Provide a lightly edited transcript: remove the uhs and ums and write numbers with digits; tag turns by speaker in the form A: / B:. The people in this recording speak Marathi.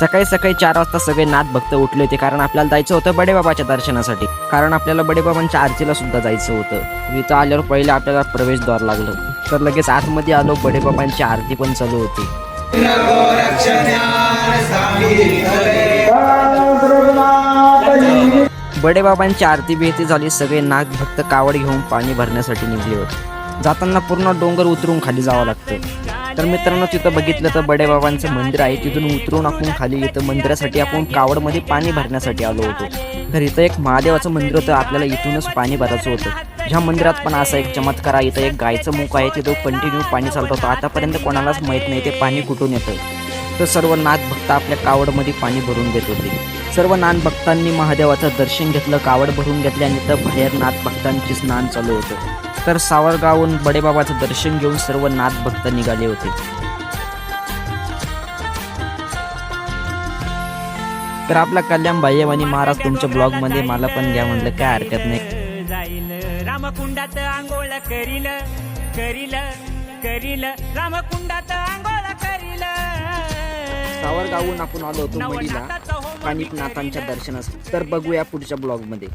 A: सकाळी सकाळी 4 वाजता सगळे नाथ भक्त उठले होते, कारण आपल्याला जायचं होतं बडेबाबाच्या दर्शनासाठी, कारण आपल्याला बडेबाबांच्या आरतीला सुद्धा जायचं होतं. इथं आल्यावर पहिले आपल्याला प्रवेशद्वार लागलं, तर लगेच आतमध्ये आलो. बडेबाबांची आरती पण चालू होती. बडेबाबांची आरती बिरती झाली. सगळे नाथ भक्त कावड घेऊन पाणी भरण्यासाठी निघले होते. जाताना पूर्ण डोंगर उतरून खाली जावं लागतं. तर मित्रांनो, तिथं बघितलं तर बडेबाबांचं मंदिर आहे. तिथून उतरून आपण खाली इथं मंदिरासाठी आपण कावडमध्ये पाणी भरण्यासाठी आलो होतो. तर इथं एक महादेवाचं मंदिर होतं, आपल्याला इथूनच पाणी भरायचं होतं. ह्या मंदिरात पण असा एक चमत्कार आहे. इथं एक गायचं मुख आहे, तिथं कंटिन्यू पाणी चालतं होतं. आतापर्यंत कोणालाच माहीत नाही ते पाणी कुठून येतं. तर सर्व नाथ भक्त आपल्या कावडमध्ये पाणी भरून देत होते. सर्व नाथ भक्तांनी महादेवाचं दर्शन घेतलं, कावड भरून घेतली आणि तर बाहेर नाथ भक्तांची स्नान चालू होतं. तर सावरगावहून बडेबाबाचं दर्शन घेऊन सर्व नाथ भक्त निघाले होते. तर आपला कल्याण भाईवानी महाराज तुमच्या ब्लॉग मध्ये मला पण घ्या म्हणलं, काय हरकत नाही.
B: जाईल रामकुंडात आंघोळ करील करील करील रामकुंडात आंघोळ करील.
A: सावरगावहून आपण आलो होतो मडीला कानिपनाथांच्या दर्शनासाठी. तर बघूया पुढच्या ब्लॉग मध्ये.